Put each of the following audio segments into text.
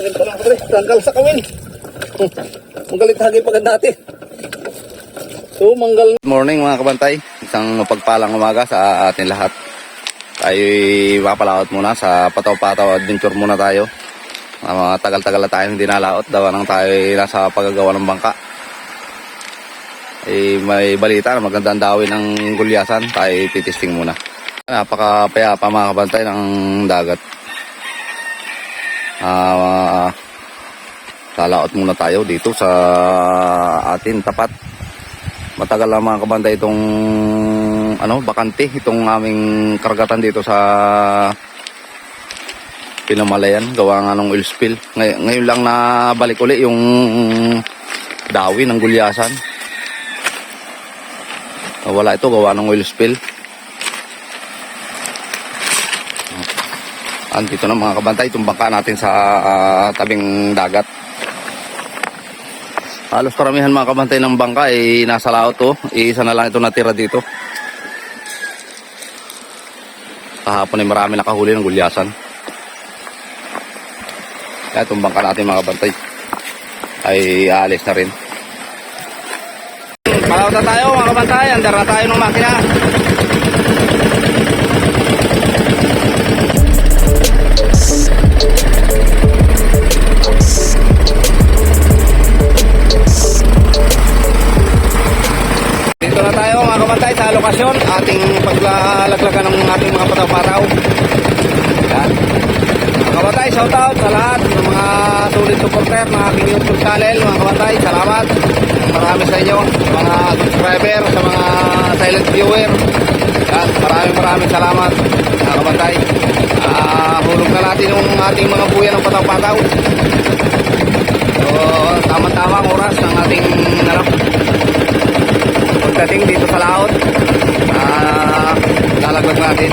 Hangin pa lang, pre. Tanggal sa kawin. Manggalit hagay pagad natin. So, manggal. Good morning mga kabantay. Isang mapagpalang umaga sa atin lahat. Tayo'y mapalaot muna sa Pataw-Pataw Adventure muna tayo. Tagal-tagal na tayo hindi nalaot. Dawa nang tayo nasa paggagawa ng bangka. May balita na magandang dawin ng gulyasan. Tayo titisting muna. Napakapayapa mga kabantay ng dagat. Lalaot muna tayo dito sa atin tapat. Matagal na mga kabantay itong bakante, itong aming karagatan dito sa Pinamalayan, gawa nga ng oil spill. Ngayon lang nabalik uli yung dawi ng gulyasan. Wala ito, gawa ng oil spill. Andito na mga kabantay, itong bangka natin sa tabing dagat. Halos karamihan mga kabantay ng bangka ay nasa laot to. Isa na lang ito natira dito. Kahapon ay marami nakahuli ng gulyasan. Kaya itong bangka natin mga kabantay ay aalis na rin. Palaot na tayo mga kabantay, andar na tayo ng makina. Dito na tayo mga kabantay sa lokasyon, ating paglalaglagan ng ating mga pataw-pataw. Yan. Mga kabantay, shout out sa lahat ng mga solid supporter ng aking YouTube channel. Mga kabantay, salamat. Marami sa inyo, mga subscriber, sa mga silent viewer. Yan, maraming salamat mga kabantay. Hulog na natin yung ating mga buya ng pataw-pataw. So, tama-tama ang oras ng ating pagdating dito sa laot. Lalaglag natin.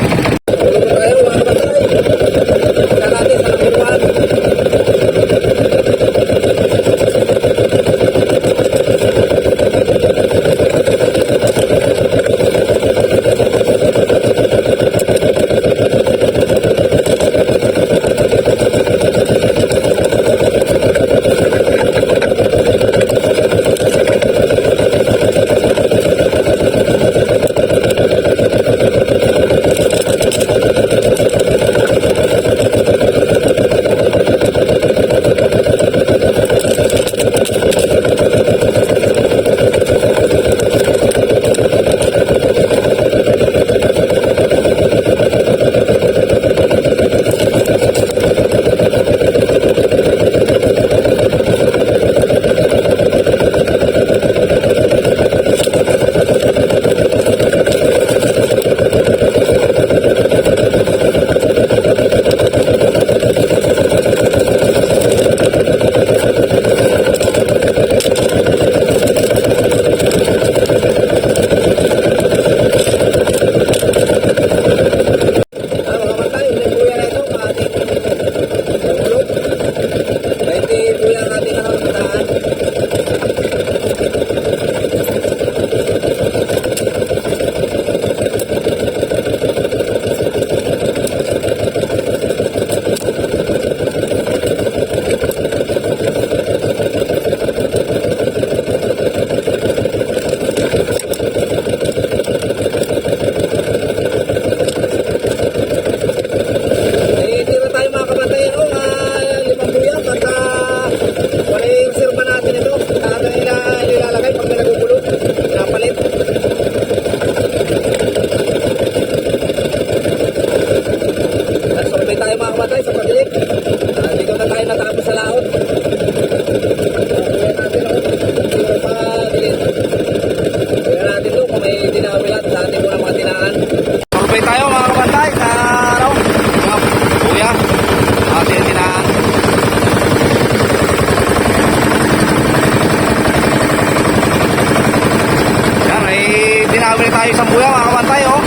Tayo isang buya mga kabantay, oh.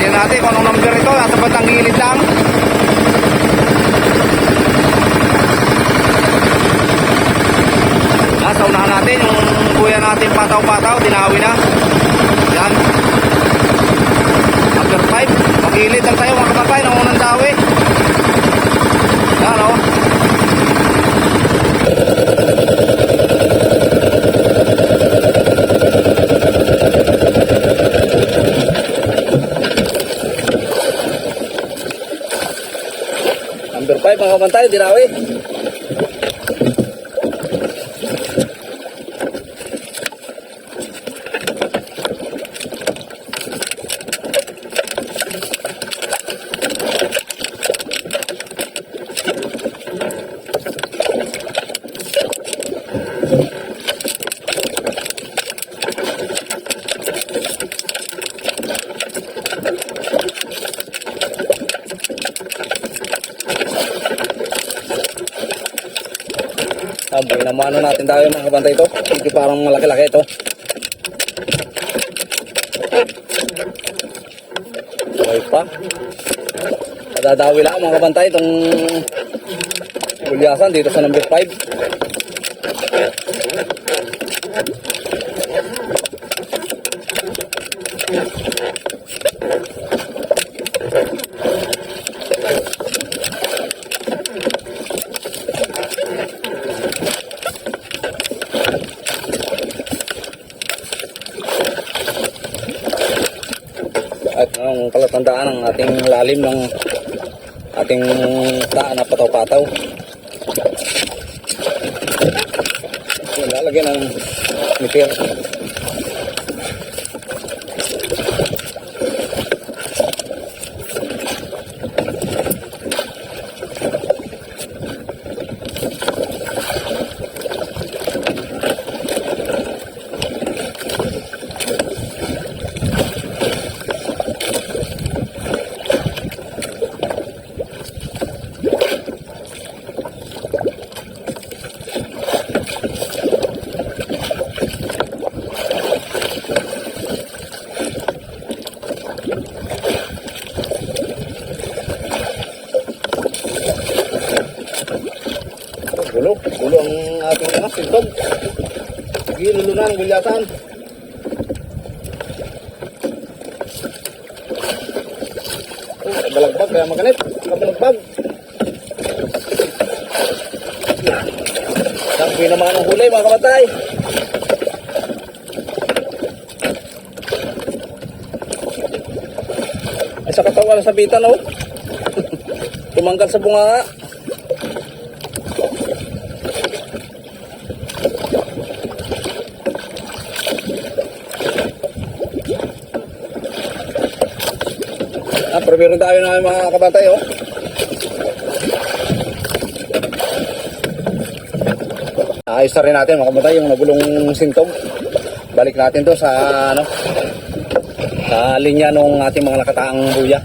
Tingnan natin kung anong number ito. Nasa bandang gilid lang. Nasa unahan natin yung buya natin pataw-pataw. Dinawi na. Yan. Number 5. Magilid lang tayo mga kabantay ng unang dawi. Yan, oh. Number 5 mga kabantay, Dirawi. Sabi na mano natin tayo mga kabantay ito. Hindi parang malaki-laki ito. Okay pa. Nadadawi lang mga kabantay itong gulyasan dito sa number 5. At ang palatandaan ng ating lalim ng ating daan na pataw-pataw. Lalagyan ng nipir. Gulo ang ating sintog. Sige, lulunan ang gulyasan. Balagbag, kaya maganit. Balagbag. Sabi naman ang hulay mga kamatay. Ay sa katawan sa bitan oh. Tumangkal sa bunga. Pero meron tayo na mga kabantay oh. Ayos na rin natin mga kabantay yung nagulong sintog. Balik natin to sa ano, sa linya ng ating mga nakataang buya.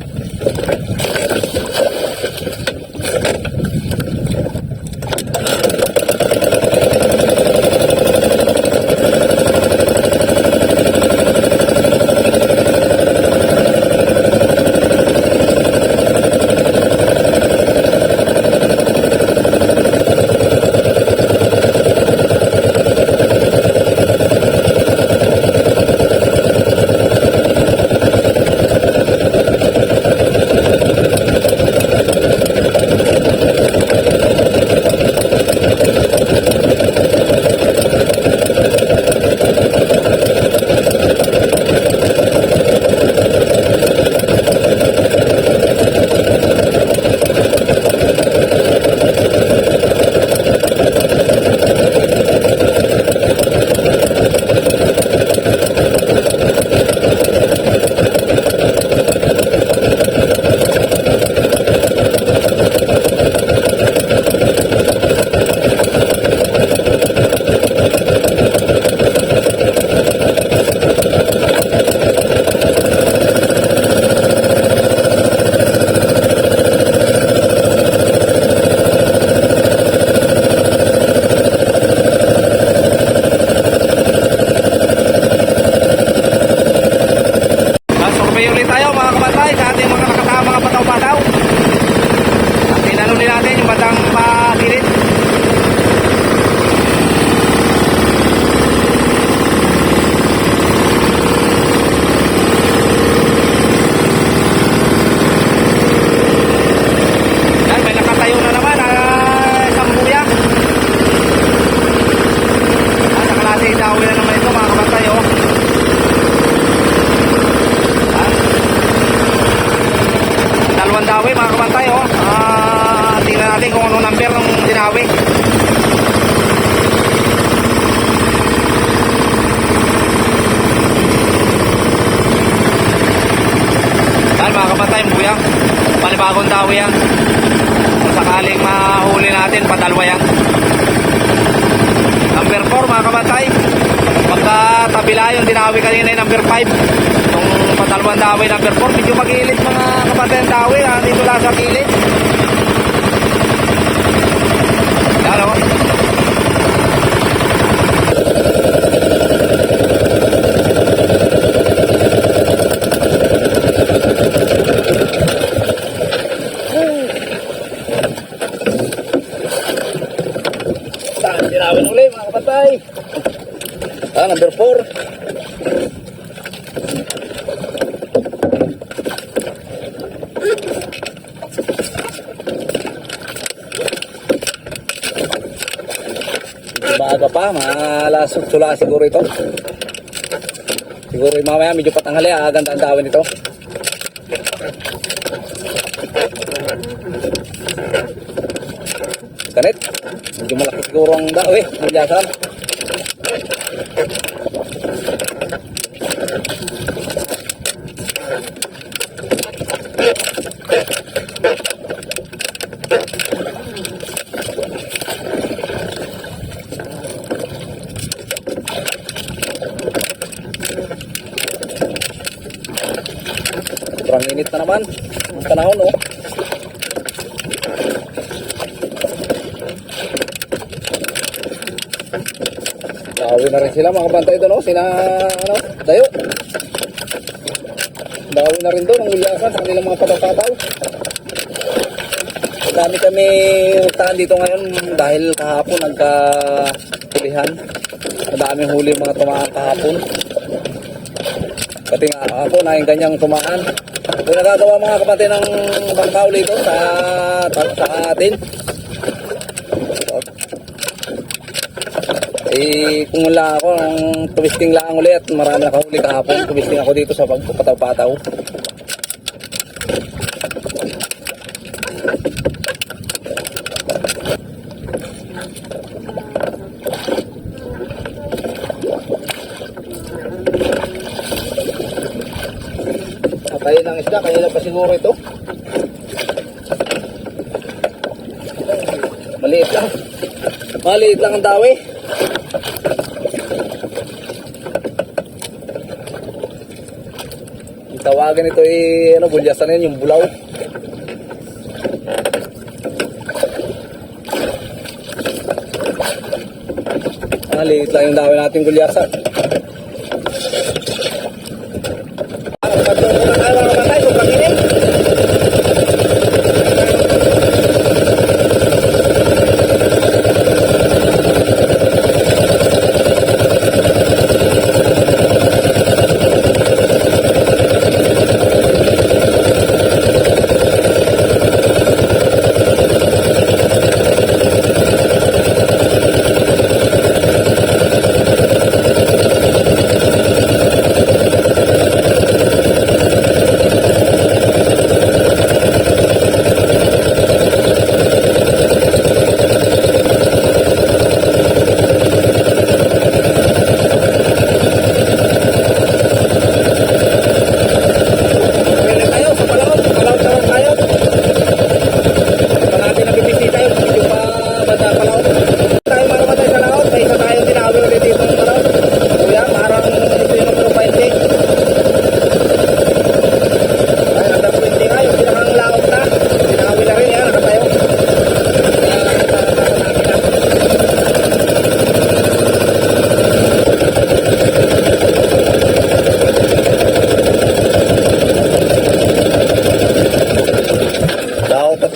natin, padalwa yan. Number 4 mga kabantay. Pagka tabila yung dinawi kanina yung number 5. Itong padalwang dawi number 4. Medyo mag-ilit mga kabantay yung dawi. Dito lang sa kilid. Yan o. Dinawin ulit mga kapatay. Number 4. Maaga pa, malasot sula siguro ito. Siguro mamaya medyo patanghali, ganda ang dawin ito. Kanit, medyo malaki siguro ang dawi, magyasan. Sobrang init na naman ang panahon, oh. Dawi na rin sila mga bantay doon, oh. Sina Dayo. Dawi na rin doon ang ulyasan sa kanilang mga pataw-pataw. Dami kami utahan dito ngayon dahil kahapon nagkahulihan. Madaming huli mga tumaan kahapon. Pati nga ako na yung ganyang tumaan. Kung nagagawa mga kapatid ng bangka uli ito sa atin. Kung wala ako ng tumisting lang ulit at marami nakahuli kahapon. Tumisting ako dito sa pagpataw-pataw. Tayo ng isda, kanina pa siguro ito. Maliit lang. Maliit lang ang dawi. Ang tawagan ito ay bulyasan yan, yung bulaw. Maliit lang yung dawi natin bulyasan.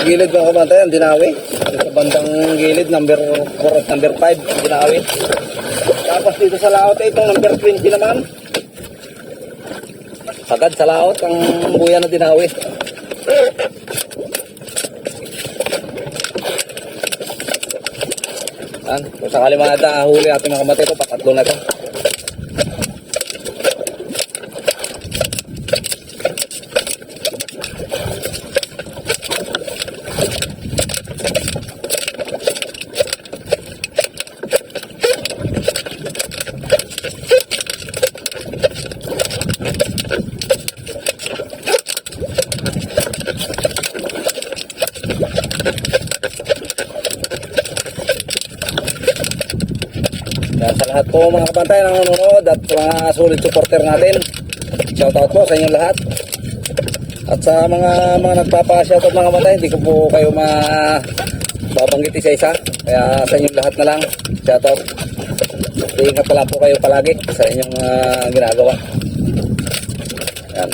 Gilid mga kabantay, ang dinawi. Sa bandang gilid, number 4 at number 5, dinawi. Tapos dito sa laot, itong number 20 naman. Sagad sa laot, ang buya na dinawi. Kung sakali mga huli ating mga kabantay ito, patatlo na ito. Yan, sa lahat po mga kabantay na nanonood at mga solid supporter natin. Shoutout po sa inyong lahat. At sa mga nagpapa-shoutout mga kabantay, hindi ko po kayo babanggit isa-isa. Kaya sa inyong lahat na lang, shoutout. Ingat pala po kayo palagi sa inyong ginagawa. Yan.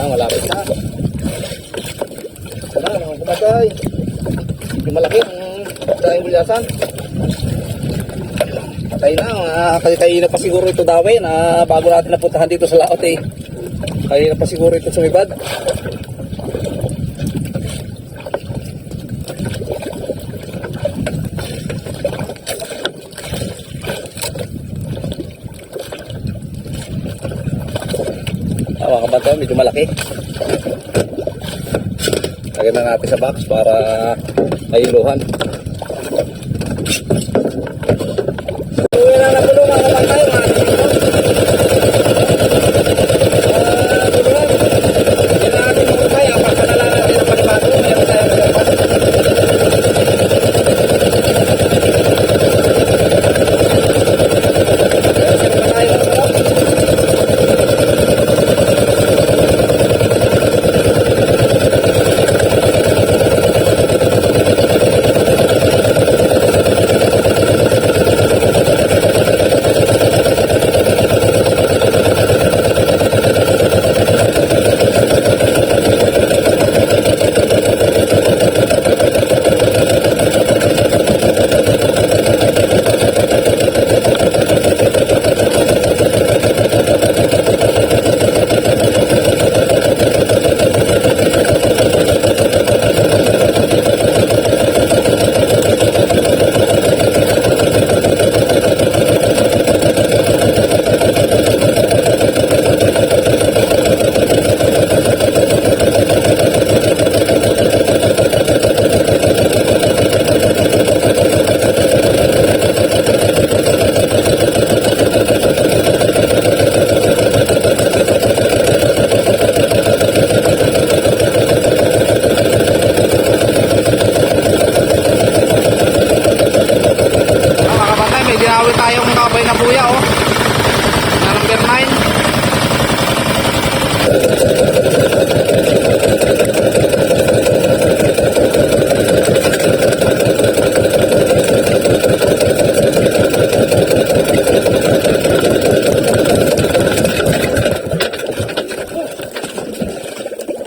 Malapit na. Wala, mga kumatay. Yung malaki ang daing bulyasan. Patay na. Kayo na pa siguro ito dawin. Bago natin napuntahan dito sa laot eh. Kayo na pa siguro ito sumibad. Mga kabantay, medyo malaki. Lagyan na natin sa box para mailuhan. Uwi na napulo mga kabantay. Hindi na natin makukay. Ang pagkanala natin ang panibago. Mayroon tayo maglapas.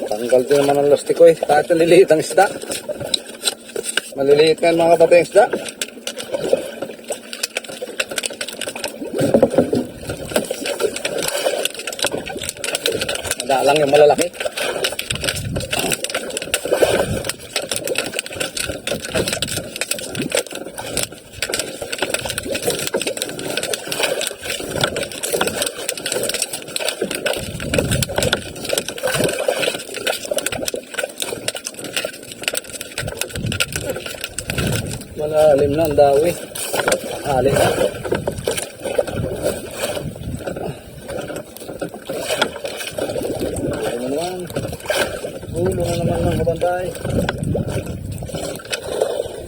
Tanggal din naman ang lastiko eh. Kahit maliliit ang isda. Maliliit nga mga kabatay ang isda. Madalang yung malalaki. Malalim na ang dawi. Alin na. Ulo na naman ng kabantay.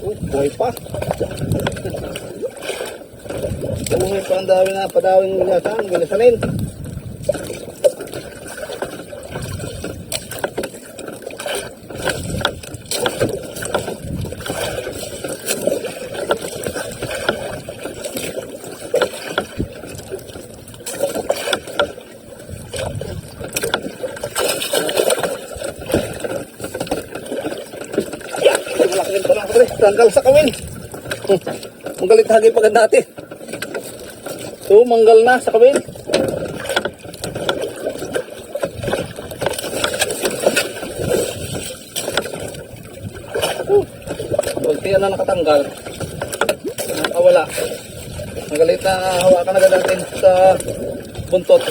Buhay pa. Buhay pa ang dawi na. Padawin ng gulasan. Gulasanin. Tanggal sa kawin. Manggalit hagi pagad dati. So, manggal na sa kawin. Kunti na nakatanggal. Nakawala. Manggalit na hawakan agad natin sa buntot.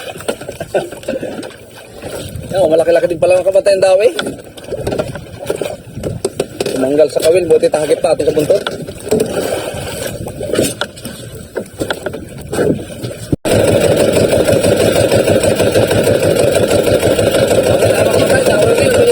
Yan, malaki-laki din pala ang kabantay ang dawi. Manggal sa kawin, buti tahagip natin sa buntot. Okay,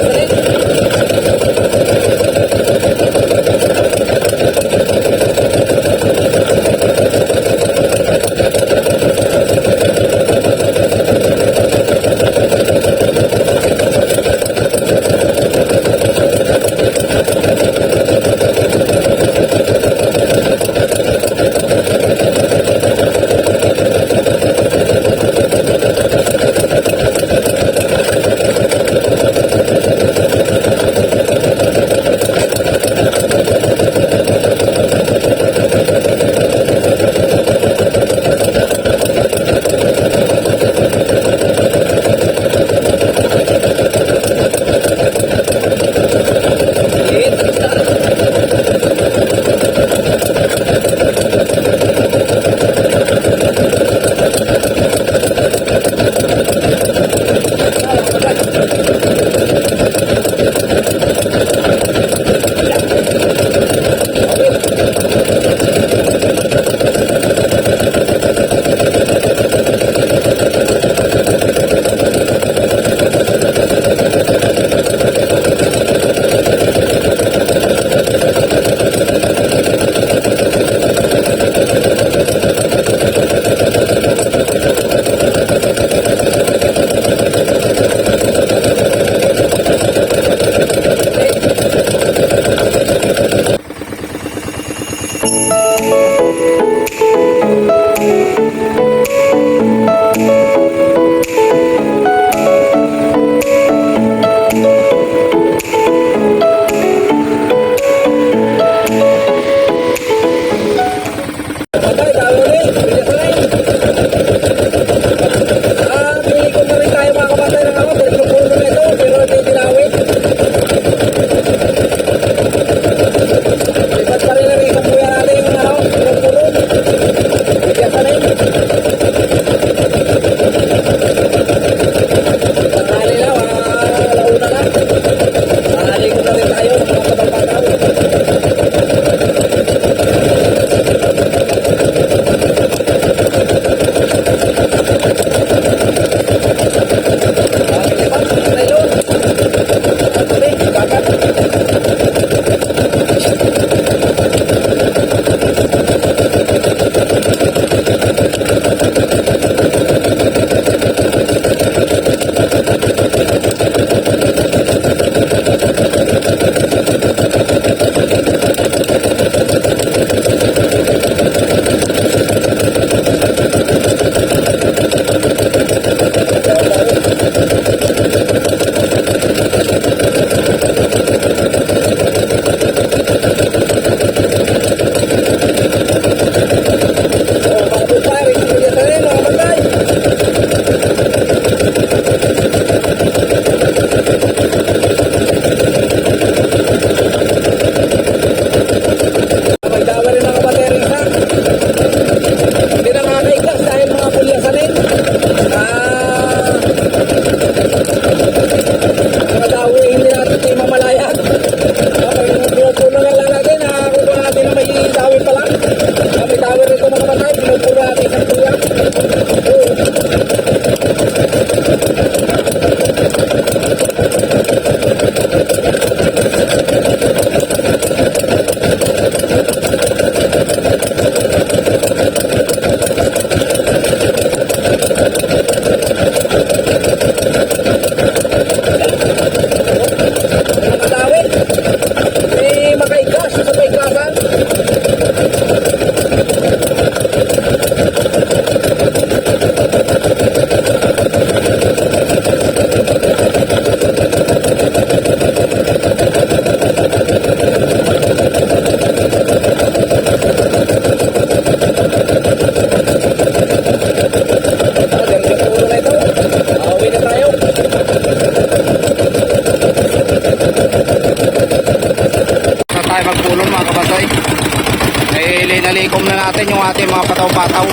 itikom na natin yung ating mga pataw-pataw.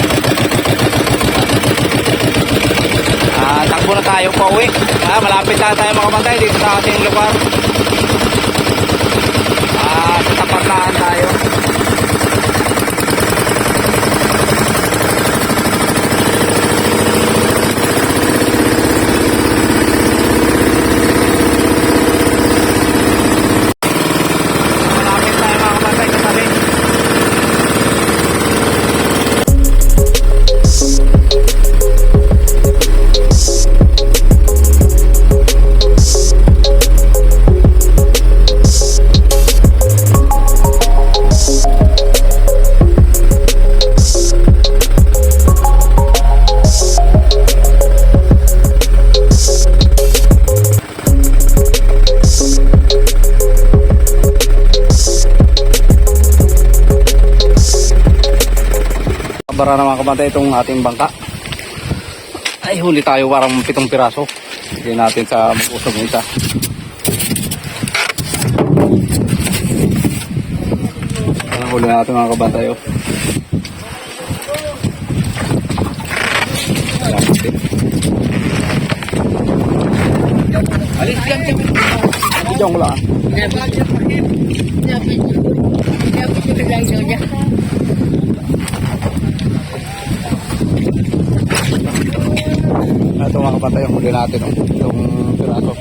Takbo na tayo pa uwi. Malapit na tayo mga kapatay dito sa ating lugar. Sa tapatan tayo. Malapit tayo mga kapatay sa tabi. Bara na mga kabantay itong ating bangka. Ay, huli tayo parang 7 piraso. Hindi natin sa mag-usog ng isa. Ang huli natin mga kabantay. Oh. Alis dyan. Diyan ko lang. Ito mga kapatay, yung huli natin itong piraso.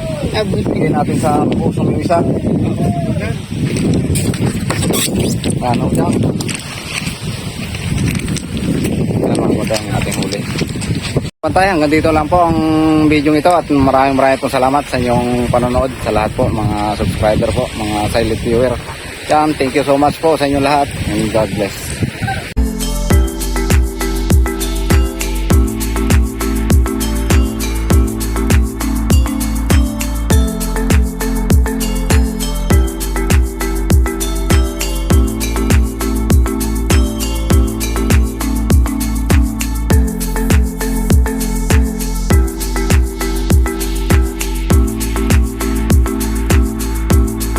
Huli natin sa pusong yung isa. Ano dyan? Yan mga kapatay ang ating huli. Kapatay, hanggang dito lang po ang video ito at maraming pong salamat sa inyong panonood, sa lahat po, mga subscriber po, mga silent viewer. Yan, thank you so much po sa inyo lahat and God bless.